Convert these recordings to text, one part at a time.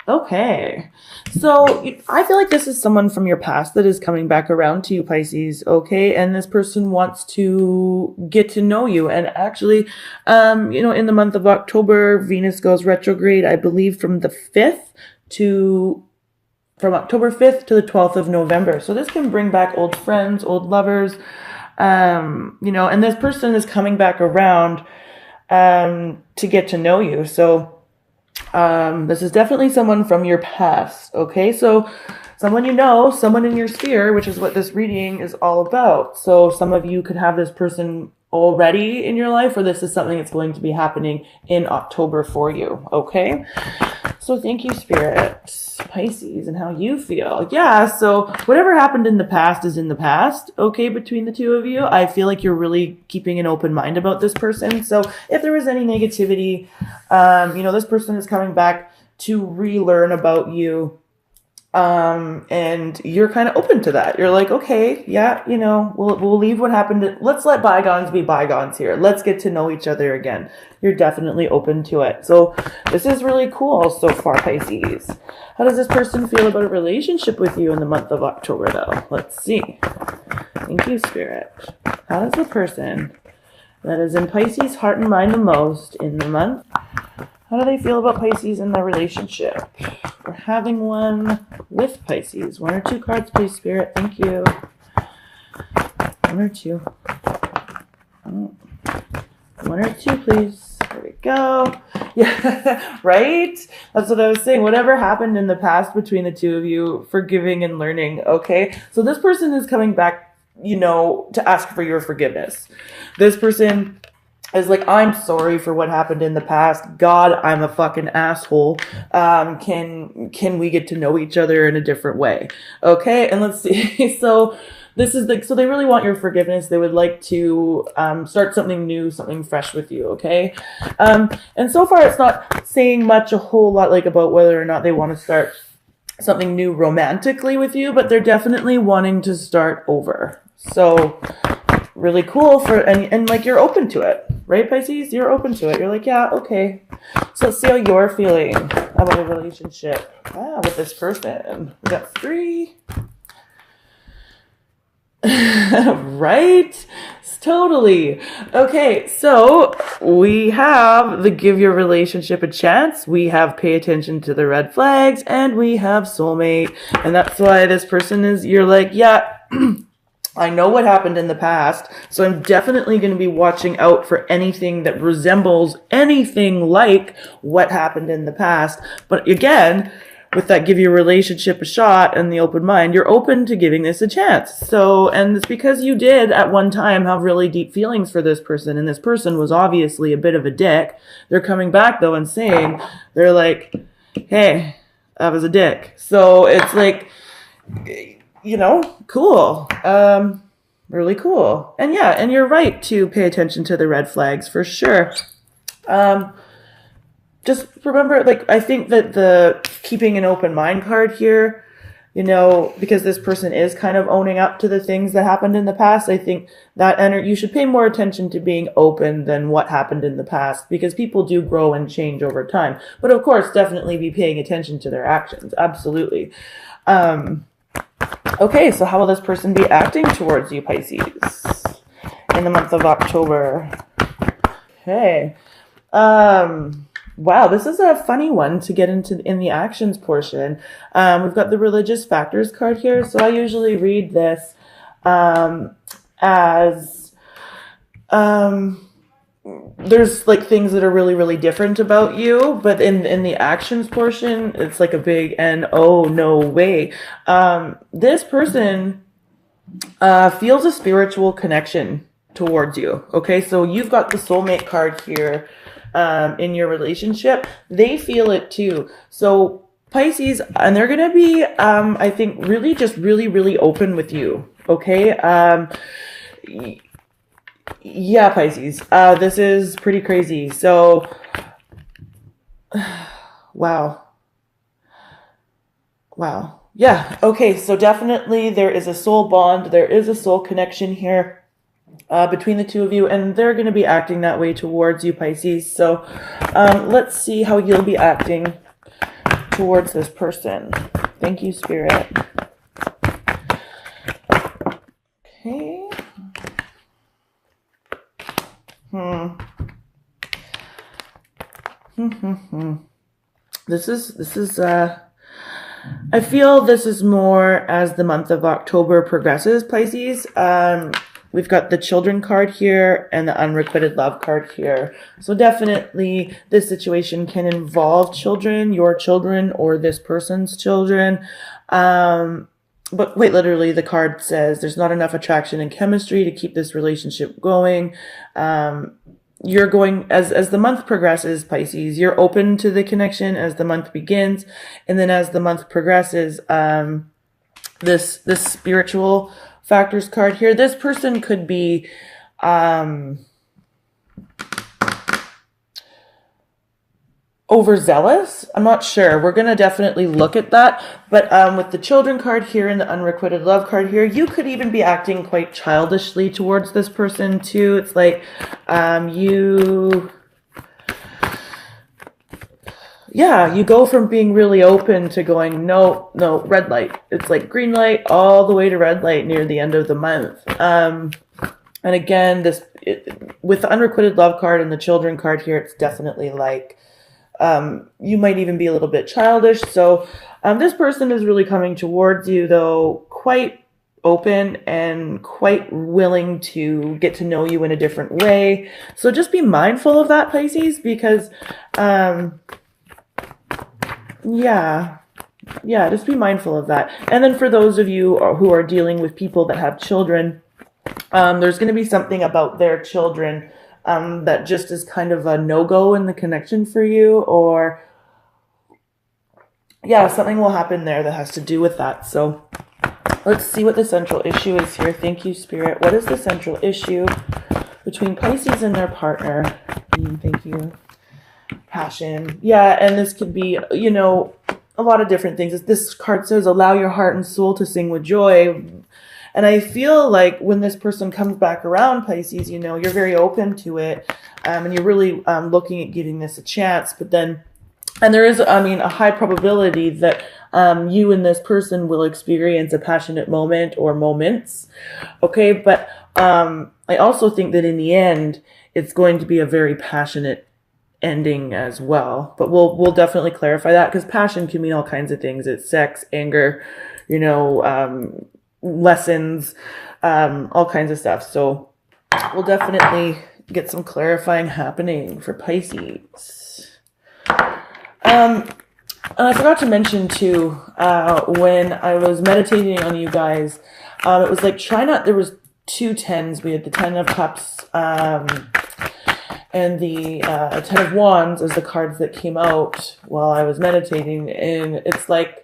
Okay. So I feel like this is someone from your past that is coming back around to you, Pisces. Okay. And this person wants to get to know you. And actually, in the month of October, Venus goes retrograde, I believe from October 5th to the 12th of November. So this can bring back old friends, old lovers, and this person is coming back around, to get to know you. So, this is definitely someone from your past. Okay. So someone someone in your sphere, which is what this reading is all about. So some of you could have this person already in your life, or this is something that's going to be happening in October for you. Okay. So thank you, Spirit, Pisces, and how you feel. Yeah, so whatever happened in the past is in the past, okay, between the two of you. I feel like you're really keeping an open mind about this person. So if there was any negativity, this person is coming back to relearn about you. And you're kind of open to that. You're like, okay, yeah, we'll leave what happened. Let's let bygones be bygones here. Let's get to know each other again. You're definitely open to it. So this is really cool so far, Pisces. How does this person feel about a relationship with you in the month of October, though? Let's see. Thank you, Spirit. How does the person that is in Pisces' heart and mind the most in the month, how do they feel about Pisces in their relationship? We're having one with Pisces. One or two cards, please, Spirit. Thank you. One or two. Oh. One or two, please. There we go. Yeah, right? That's what I was saying. Whatever happened in the past between the two of you, forgiving and learning, okay? So this person is coming back, to ask for your forgiveness. This person is like, I'm sorry for what happened in the past. God, I'm a fucking asshole. Can we get to know each other in a different way? Okay, and let's see. So this is so they really want your forgiveness. They would like to start something new, something fresh with you. Okay, and so far it's not saying much, a whole lot, like about whether or not they want to start something new romantically with you, but they're definitely wanting to start over. So really cool and like you're open to it, right, Pisces? You're open to it. You're like, yeah, okay. So let's see how you're feeling about a relationship with this person. We got 3. Right? Totally. Okay, so we have the give your relationship a chance. We have pay attention to the red flags, and we have soulmate. And that's why this person you're like, yeah, I know what happened in the past, so I'm definitely going to be watching out for anything that resembles anything like what happened in the past. But again, with that give your relationship a shot and the open mind, you're open to giving this a chance. So, and it's because you did at one time have really deep feelings for this person, and this person was obviously a bit of a dick. They're coming back though and saying, they're like, hey, that was a dick. So it's like, cool. Really cool. And yeah, and you're right to pay attention to the red flags for sure. Just remember, I think that the keeping an open mind card here, because this person is kind of owning up to the things that happened in the past, I think that you should pay more attention to being open than what happened in the past, because people do grow and change over time. But of course, definitely be paying attention to their actions. Absolutely. Okay, so how will this person be acting towards you, Pisces, in the month of October? Okay. Wow, this is a funny one to get into in the actions portion. We've got the religious factors card here. So I usually read this as there's things that are really, really different about you, but in the actions portion, it's like a big oh, no way. This person feels a spiritual connection towards you. Okay, so you've got the soulmate card here. In your relationship, they feel it too. So Pisces, and they're going to be, I think, really just really, really open with you. Okay. Yeah, Pisces, this is pretty crazy. So, wow. Yeah. Okay. So definitely there is a soul bond. There is a soul connection here. Between the two of you, and they're going to be acting that way towards you, Pisces. So let's see how you'll be acting towards this person? Thank you, Spirit. Okay. This is I feel this is more as the month of October progresses, Pisces. We've got the children card here and the unrequited love card here. So definitely this situation can involve children, your children, or this person's children. But quite literally, the card says there's not enough attraction and chemistry to keep this relationship going. You're going, as the month progresses, Pisces, you're open to the connection as the month begins. And then as the month progresses, this spiritual factors card here, this person could be, overzealous. I'm not sure. We're going to definitely look at that. But with the children card here and the unrequited love card here, you could even be acting quite childishly towards this person too. It's like you go from being really open to going, no, red light. It's like green light all the way to red light near the end of the month. And again, with the unrequited love card and the children card here, it's definitely like, you might even be a little bit childish. So this person is really coming towards you, though, quite open and quite willing to get to know you in a different way. So just be mindful of that, Pisces, because just be mindful of that. And then for those of you who are dealing with people that have children, there's going to be something about their children that just is kind of a no-go in the connection for you, or something will happen there that has to do with that. So let's see what the central issue is here. Thank you, Spirit. What is the central issue between Pisces and their partner? Thank you. Passion. Yeah, and this could be, a lot of different things. This card says, allow your heart and soul to sing with joy. And I feel like when this person comes back around, Pisces, you're very open to it. And you're really looking at giving this a chance. But then, and there is, a high probability that you and this person will experience a passionate moment or moments. Okay, but I also think that in the end, it's going to be a very passionate ending as well. But we'll definitely clarify that, because passion can mean all kinds of things. It's sex, anger, lessons, all kinds of stuff. So we'll definitely get some clarifying happening for Pisces. And I forgot to mention too, when I was meditating on you guys, it was like, there was 2 tens. We had the 10 of cups, and the 10 of wands as the cards that came out while I was meditating. And it's like,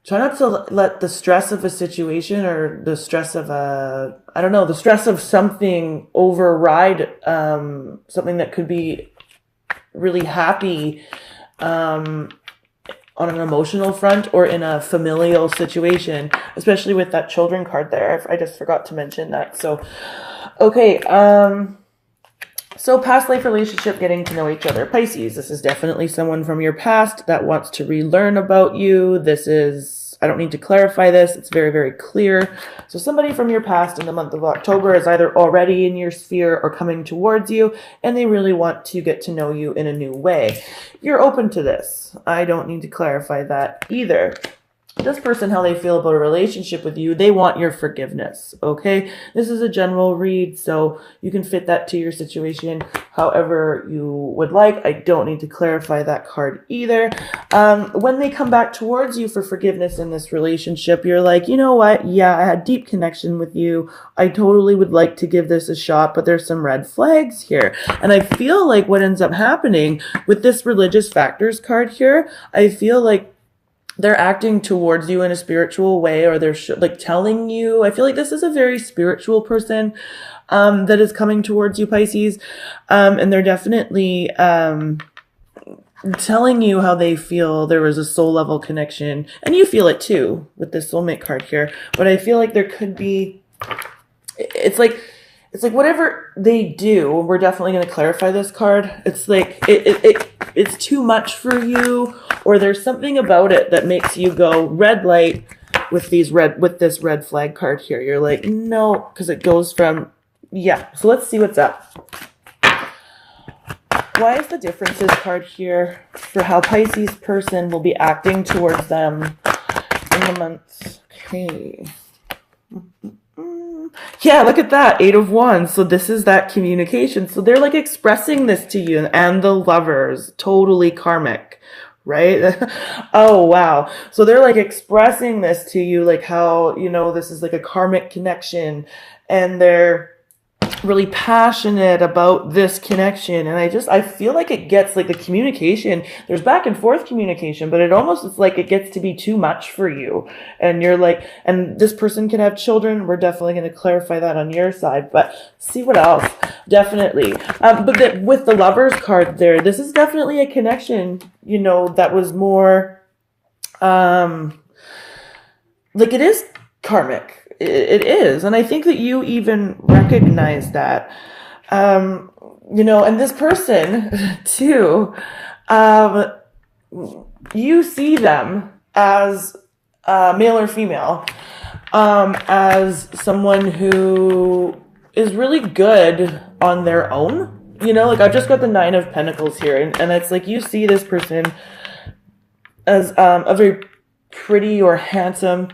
try not to let the stress of a situation or the stress of the stress of something override something that could be really happy on an emotional front or in a familial situation, especially with that children card there. I just forgot to mention that. So, okay. So past life relationship, getting to know each other. Pisces, this is definitely someone from your past that wants to relearn about you. I don't need to clarify this. It's very, very clear. So somebody from your past in the month of October is either already in your sphere or coming towards you, and they really want to get to know you in a new way. You're open to this. I don't need to clarify that either. This person, how they feel about a relationship with you, they want your forgiveness, okay? This is a general read, so you can fit that to your situation however you would like. I don't need to clarify that card either. When they come back towards you for forgiveness in this relationship, you're like, you know what? Yeah, I had deep connection with you. I totally would like to give this a shot, but there's some red flags here. And I feel like what ends up happening with this religious factors card here, I feel like they're acting towards you in a spiritual way, or they're telling you. I feel like this is a very spiritual person that is coming towards you, Pisces. And they're definitely telling you how they feel there was a soul level connection. And you feel it too with this soulmate card here. But I feel like there could be, it's like it's like whatever they do, we're definitely going to clarify this card. It's like it's too much for you, or there's something about it that makes you go red light with this red flag card here. You're like, no, because it goes from, yeah. So let's see what's up. Why is the differences card here for how Pisces person will be acting towards them in the months? Okay. Yeah, look at that. 8 of Wands. So this is that communication. So they're like expressing this to you, and the Lovers, totally karmic, right? Oh, wow. So they're like expressing this to you, like how, this is like a karmic connection, and they're really passionate about this connection. And I feel like it gets like the communication, there's back and forth communication, but it's like it gets to be too much for you. And you're like, and this person can have children. We're definitely going to clarify that on your side, but see what else. Definitely. But with the Lovers card there, this is definitely a connection, that was more, like it is karmic. It is. And I think that you even recognize that, and this person too, you see them as male or female, as someone who is really good on their own, like I've just got the 9 of Pentacles here. And it's like, you see this person as a very pretty or handsome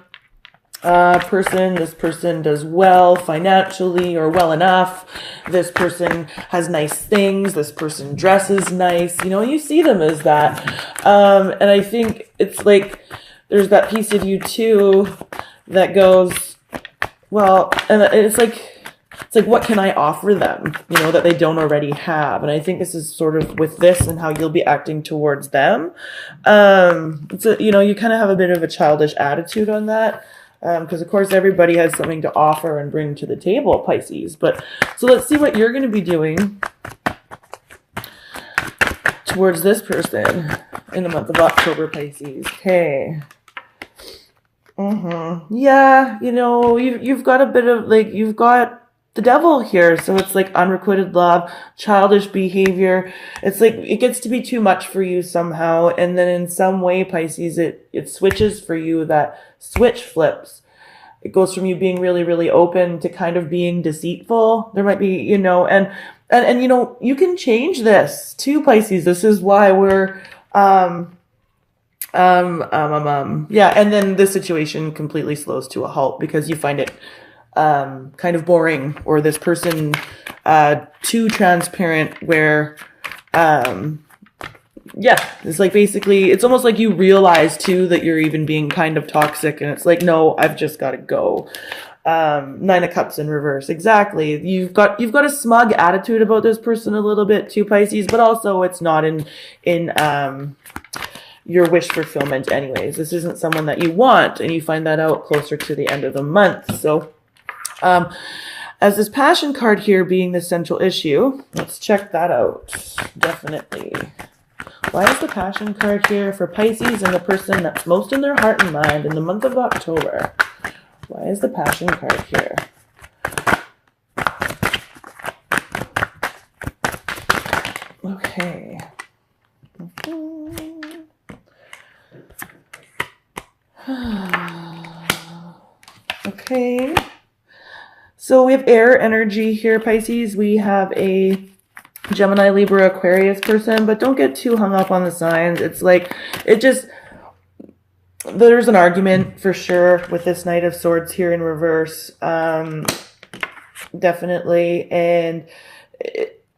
person. This person does well financially, or well enough. This person has nice things. This person dresses nice. You see them as that. And I think it's like there's that piece of you too that goes, well, and it's like what can I offer them, that they don't already have? And I think this is sort of with this and how you'll be acting towards them. You kind of have a bit of a childish attitude on that. Because of course everybody has something to offer and bring to the table, Pisces. But so let's see what you're going to be doing towards this person in the month of October, Pisces. Okay. Yeah, you've got a bit of like, you've got the devil here. So it's like unrequited love, childish behavior. It's like it gets to be too much for you somehow. And then in some way, Pisces, it switches for you. That switch flips. It goes from you being really, really open to kind of being deceitful. There might be, and you can change this too, Pisces. This is why we're, yeah. And then the situation completely slows to a halt because you find it kind of boring, or this person too transparent, where it's like basically it's almost like you realize too that you're even being kind of toxic, and it's like, no, I've just got to go. 9 of Cups in reverse. Exactly. You've got a smug attitude about this person a little bit too, Pisces, but also it's not in your wish fulfillment anyways. This isn't someone that you want, and you find that out closer to the end of the month. So as this passion card here being the central issue, let's check that out. Definitely. Why is the passion card here for Pisces and the person that's most in their heart and mind in the month of October? Why is the passion card here? Okay. Okay. So we have air energy here, Pisces. We have a Gemini, Libra, Aquarius person, but don't get too hung up on the signs. It's like, there's an argument for sure with this Knight of Swords here in reverse. Definitely. And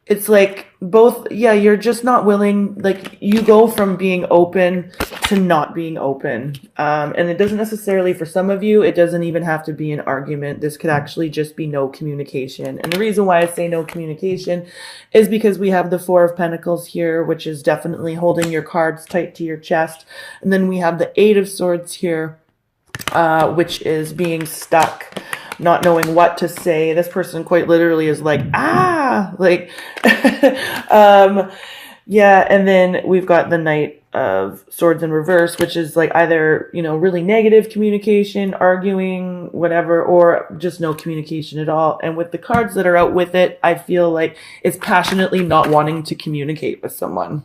it's like both, yeah, you're just not willing, like you go from being open to not being open. And it doesn't necessarily, for some of you, it doesn't even have to be an argument. This could actually just be no communication. And the reason why I say no communication is because we have the 4 of Pentacles here, which is definitely holding your cards tight to your chest. And then we have the 8 of Swords here, which is being stuck, not knowing what to say. This person quite literally is like, like, Yeah, and then we've got the Knight of Swords in reverse, which is like either, really negative communication, arguing, whatever, or just no communication at all. And with the cards that are out with it, I feel like it's passionately not wanting to communicate with someone.